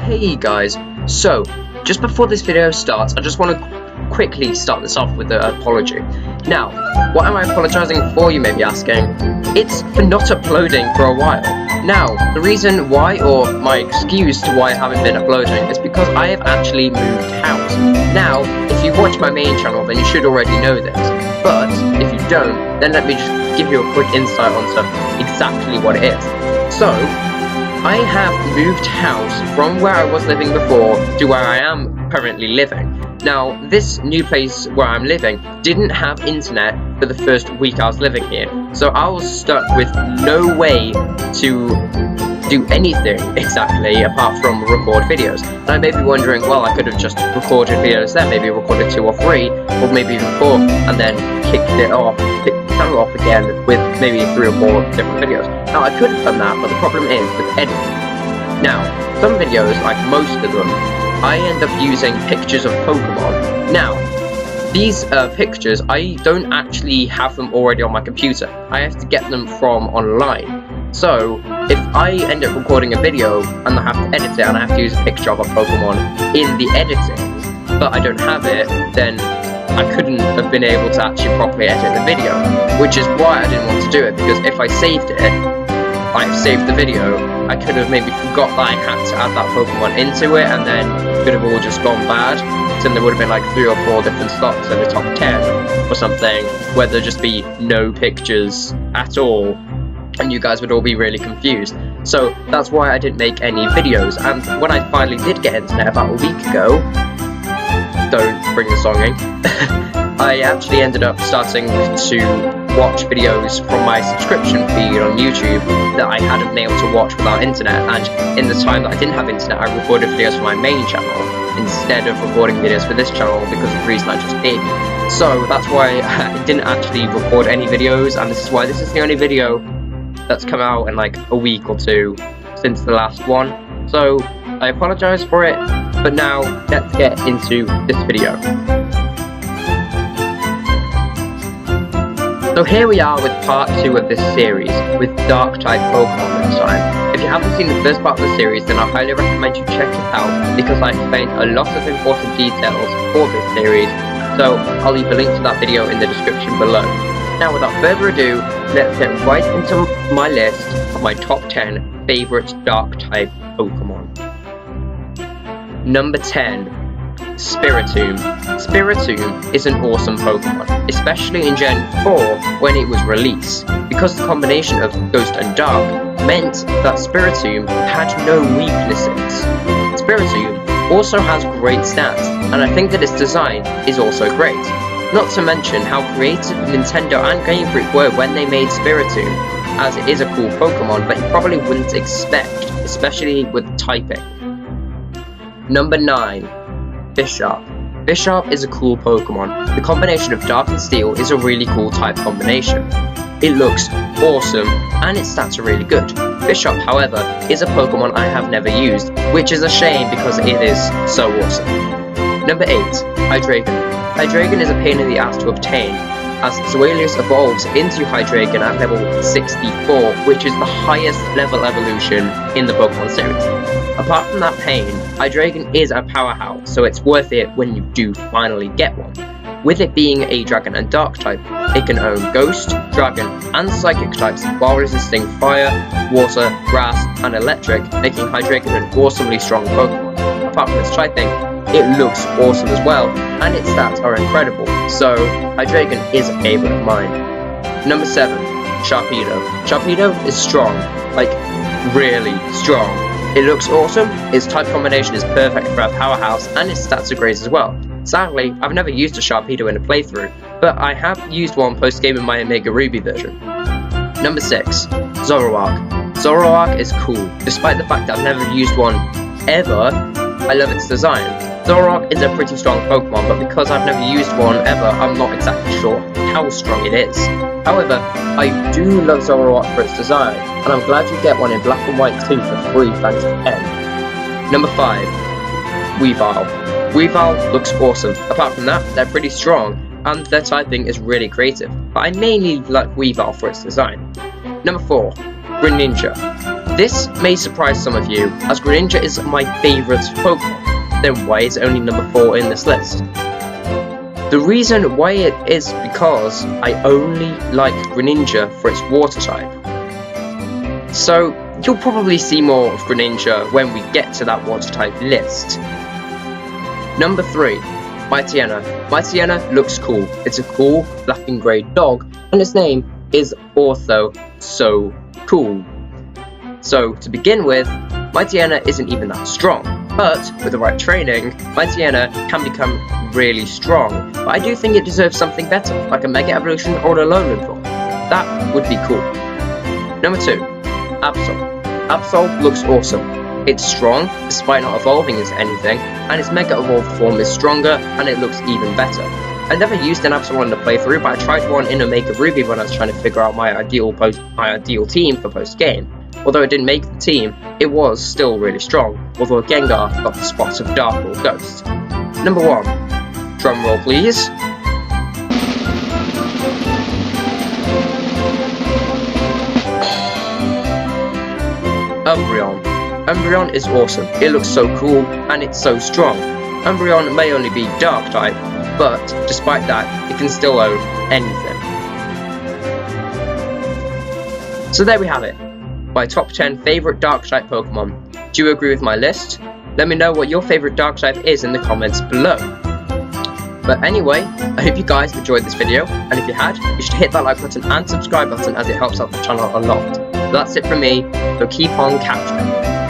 Hey guys, so just before this video starts, I just want to quickly start this off with an apology. Now, what am I apologizing for, you may be asking? It's for not uploading for a while. Now, the reason why, or my excuse to why I haven't been uploading, is because I have actually moved house. Now, if you watch my main channel, then you should already know this, but if you don't, then let me just give you a quick insight onto exactly what it is. So, I have moved house from where I was living before to where I am currently living. Now, this new place where I'm living didn't have internet for the first week I was living here, so I was stuck with no way to do anything exactly apart from record videos. And I may be wondering, well, I could have just recorded videos then, maybe recorded 2 or 3, or maybe even 4, and then kicked the channel off again with maybe 3 or 4 different videos. Now, I could have done that, but the problem is with editing. Now, some videos, like most of them, I end up using pictures of Pokemon. Now, these pictures, I don't actually have them already on my computer. I have to get them from online. So, if I end up recording a video and I have to edit it and I have to use a picture of a Pokemon in the editing, but I don't have it, then I couldn't have been able to actually properly edit the video, which is why I didn't want to do it, because if I saved it, I've saved the video, I could have maybe forgot that I had to add that Pokemon into it, and then it could have all just gone bad. Then there would have been like 3 or 4 different slots in the top 10 or something, where there'd just be no pictures at all, and you guys would all be really confused. So that's why I didn't make any videos, and when I finally did get internet about a week ago, don't bring the song in, I actually ended up starting to watch videos from my subscription feed on YouTube that I hadn't been able to watch without internet, and in the time that I didn't have internet, I recorded videos for my main channel instead of recording videos for this channel because of the reason I just did. So that's why I didn't actually record any videos, and this is why this is the only video that's come out in like a week or 2 since the last one. So I apologize for it, but now let's get into this video. So here we are with part 2 of this series, with Dark-type Pokemon this time. If you haven't seen the first part of the series, then I highly recommend you check it out, because I explained a lot of important details for this series, so I'll leave a link to that video in the description below. Now, without further ado, let's get right into my list of my top 10 favourite Dark-type Pokemon. Number 10. Spiritomb. Spiritomb is an awesome Pokemon, especially in Gen 4 when it was released, because the combination of Ghost and Dark meant that Spiritomb had no weaknesses. Spiritomb also has great stats, and I think that its design is also great. Not to mention how creative Nintendo and Game Freak were when they made Spiritomb, as it is a cool Pokemon that you probably wouldn't expect, especially with typing. Number 9. Bisharp. Bisharp is a cool Pokemon. The combination of Dark and Steel is a really cool type combination. It looks awesome, and its stats are really good. Bisharp, however, is a Pokemon I have never used, which is a shame because it is so awesome. Number 8. Hydreigon. Hydreigon is a pain in the ass to obtain, as Zweilous evolves into Hydreigon at level 64, which is the highest level evolution in the Pokemon series. Apart from that pain, Hydreigon is a powerhouse, so it's worth it when you do finally get one. With it being a Dragon and Dark type, it can own Ghost, Dragon, and Psychic types while resisting Fire, Water, Grass, and Electric, making Hydreigon an awesomely strong Pokemon. Apart from its typing, it looks awesome as well, and its stats are incredible, so Hydreigon is a favourite of mine. Number 7. Sharpedo. Sharpedo is strong, like really strong. It looks awesome, its type combination is perfect for a powerhouse, and its stats are great as well. Sadly, I've never used a Sharpedo in a playthrough, but I have used one post-game in my Omega Ruby version. Number 6. Zoroark. Zoroark is cool, despite the fact that I've never used one ever. I love its design. Zoroark is a pretty strong Pokemon, but because I've never used one ever, I'm not exactly sure how strong it is. However, I do love Zoroark for its design, and I'm glad you get one in black and white too for free thanks to Ken. Number 5. Weavile. Weavile looks awesome. Apart from that, they're pretty strong, and their typing is really creative, but I mainly like Weavile for its design. Number 4. Greninja. This may surprise some of you, as Greninja is my favourite Pokemon. Then why is it only number 4 in this list? The reason why it is because I only like Greninja for its water type. So you'll probably see more of Greninja when we get to that water type list. Number 3, Mightyena. Mightyena looks cool. It's a cool black and grey dog, and its name is also so cool. So to begin with, Mightyena isn't even that strong, but with the right training, Mightyena can become really strong. But I do think it deserves something better, like a Mega Evolution or a Alolan form. That would be cool. Number 2, Absol. Absol looks awesome. It's strong, despite not evolving into anything, and its Mega Evolved form is stronger, and it looks even better. I never used an Absol in the playthrough, but I tried one in Omega Ruby when I was trying to figure out my ideal team for post-game. Although it didn't make the team, it was still really strong, although Gengar got the spots of Dark or Ghost. Number 1. Drumroll please. Umbreon. Umbreon is awesome. It looks so cool, and it's so strong. Umbreon may only be Dark type, but despite that, it can still own anything. So there we have it. My top 10 favourite Dark-type Pokemon. Do you agree with my list? Let me know what your favourite Dark-type is in the comments below. But anyway, I hope you guys enjoyed this video, and if you had, you should hit that like button and subscribe button as it helps out the channel a lot. So that's it from me, so keep on capturing.